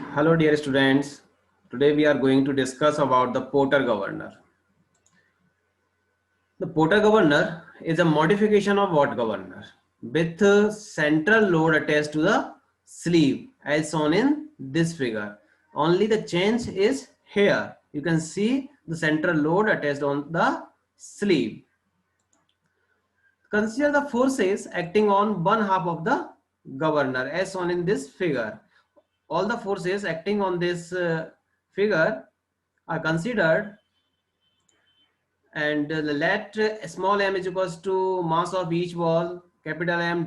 Hello dear students. Today we are going to discuss about the Porter governor. The Porter governor is a modification of Watt governor with central load attached to the sleeve as shown in this figure. Only the change is here. You can see the central load attached on the sleeve. Consider the forces acting on one half of the governor as shown in this figure. All the forces acting on this figure are considered, and let small m is equals to mass of each ball, capital M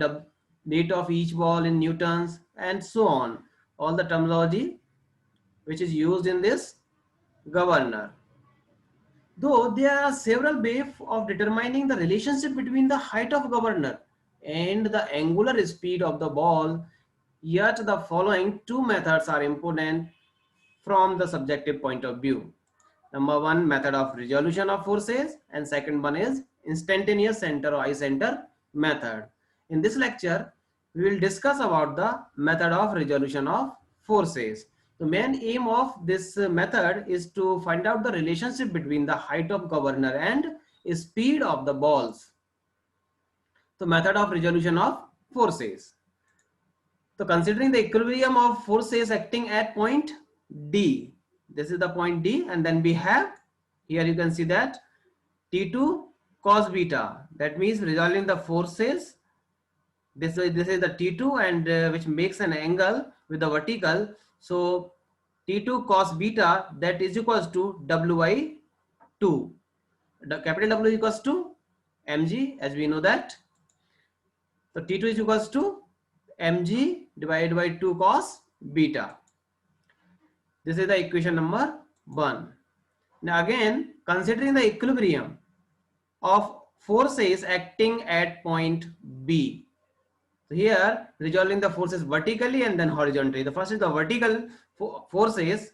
weight of each ball in newtons, and so on. All the terminology which is used in this governor. Though there are several ways of determining the relationship between the height of governor and the angular speed of the ball, yet the following two methods are important from the subjective point of view. Number one, method of resolution of forces, and second one is instantaneous center or eye center method. In this lecture, we will discuss about the method of resolution of forces. The main aim of this method is to find out the relationship between the height of governor and speed of the balls. The method of resolution of forces. So considering the equilibrium of forces acting at point D, this is the point D, and then we have, here you can see that T2 cos beta, that means resolving the forces. This is the T2, and which makes an angle with the vertical. So T2 cos beta, that is equals to W by 2. The capital W equals to mg, as we know that. So T2 is equals to mg divided by 2 cos beta. This is the equation number 1. Now again, considering the equilibrium of forces acting at point B. So here, resolving the forces vertically and then horizontally. The first is the vertical forces,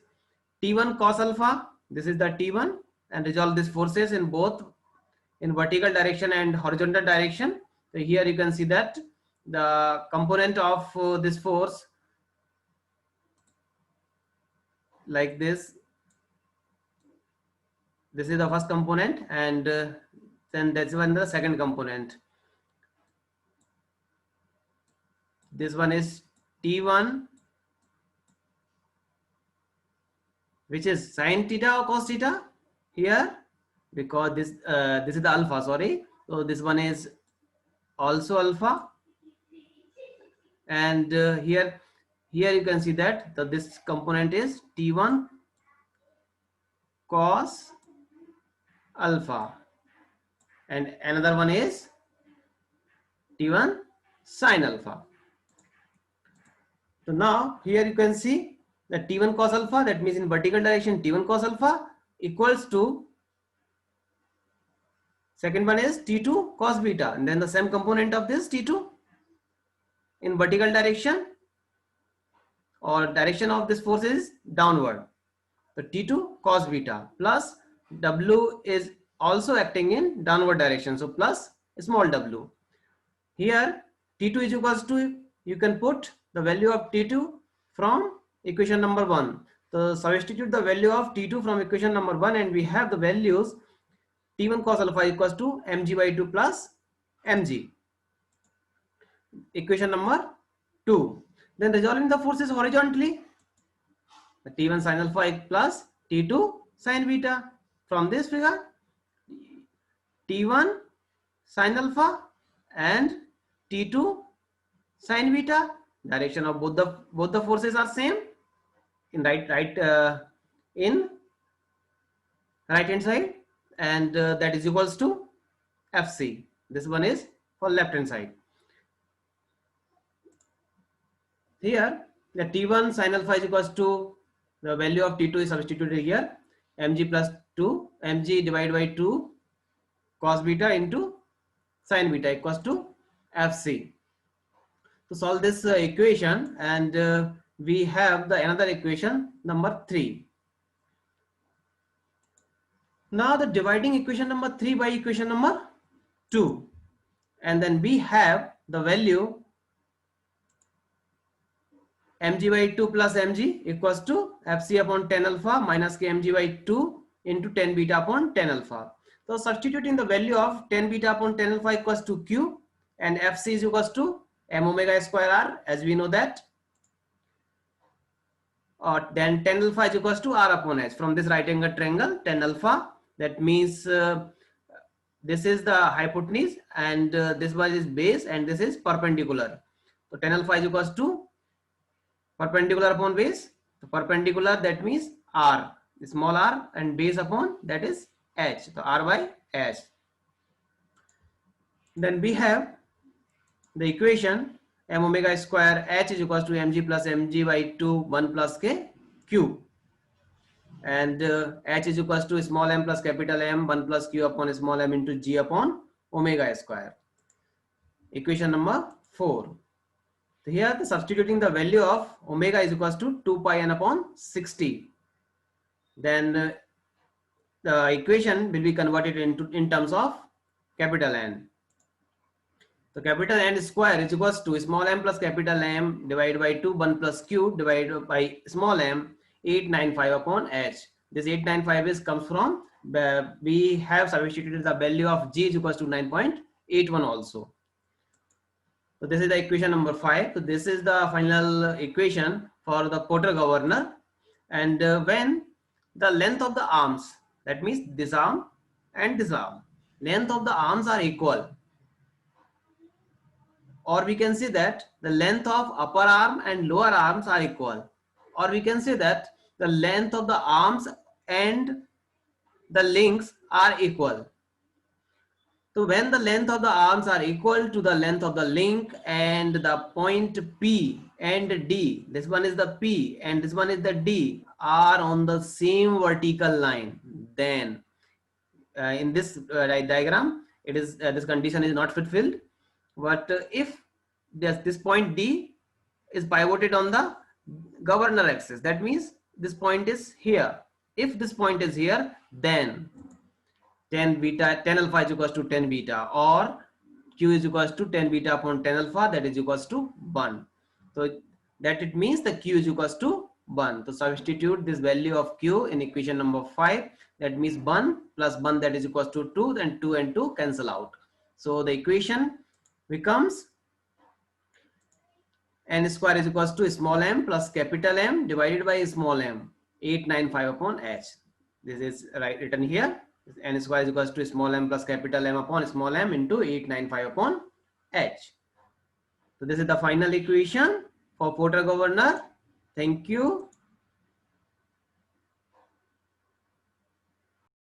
T1 cos alpha. This is the T1, and resolve these forces in both in vertical direction and horizontal direction. So here you can see that the component of this force, like this is the first component, and then that's one the second component. This one is T1, which is sine theta or cos theta here, because this is the alpha, sorry. So this one is also alpha, and here you can see that this component is T1 cos alpha, and another one is T1 sin alpha. So now here you can see that T1 cos alpha, that means in vertical direction T1 cos alpha equals to, second one is T2 cos beta, and then the same component of this T2 in vertical direction, or direction of this force is downward. So T2 cos beta plus W is also acting in downward direction, so plus small w. Here T2 is equals to, you can put the value of T2 from equation number 1. So substitute the value of T2 from equation number 1, and we have the values T1 cos alpha equals to mg by 2 plus mg. Equation number 2. Then resolving the forces horizontally, T1 sin alpha plus T2 sin beta. From this figure, T1 sin alpha and T2 sin beta, direction of both the forces are same in right hand side, and that is equals to FC. This one is for left hand side. Here the T1 sin alpha is equals to, the value of T2 is substituted here, mg plus 2, mg divided by 2 cos beta into sin beta equals to FC. To solve this equation, and we have the another equation number 3. Now the dividing equation number 3 by equation number 2, and then we have the value mg by 2 plus mg equals to fc upon 10 alpha minus k mg by 2 into 10 beta upon 10 alpha. So substituting the value of 10 beta upon 10 alpha equals to q, and fc is equals to m omega square r, as we know that. Then 10 alpha is equals to r upon h. From this right angle triangle, 10 alpha, that means this is the hypotenuse, and this one is base, and this is perpendicular. So 10 alpha is equals to perpendicular upon base. So perpendicular, that means r, small r, and base upon, that is h. So r by h. Then we have the equation m omega square h is equals to mg plus mg by 2 1 plus k q, and h is equals to small m plus capital M 1 plus q upon small m into g upon omega square. Equation number 4. So here the substituting the value of omega is equals to 2 pi n upon 60. Then the equation will be converted into in terms of capital N. So capital N square is equals to small m plus capital M divided by 2 1 plus q divided by small m 895 upon h. This 895 is comes from we have substituted the value of g is equals to 9.81 also. So this is the equation number 5. So this is the final equation for the Porter governor. And when the length of the arms, that means this arm and this arm, length of the arms are equal, or we can say that the length of upper arm and lower arms are equal, or we can say that the length of the arms and the links are equal. So when the length of the arms are equal to the length of the link, and the point P and D, this one is the P and this one is the D, are on the same vertical line, then in this diagram, it is this condition is not fulfilled. But if this point D is pivoted on the governor axis, that means this point is here. If this point is here, then 10 alpha is equals to 10 beta, or q is equals to 10 beta upon 10 alpha, that is equals to 1. So that it means the q is equals to 1. So substitute this value of q in equation number 5. That means 1 plus 1, that is equals to 2. Then 2 and 2 cancel out. So the equation becomes n square is equals to small m plus capital M divided by small m 895 upon h. This is written here. N square is equals to small m plus capital M upon small m into 895 upon h. So this is the final equation for Porter governor. Thank you.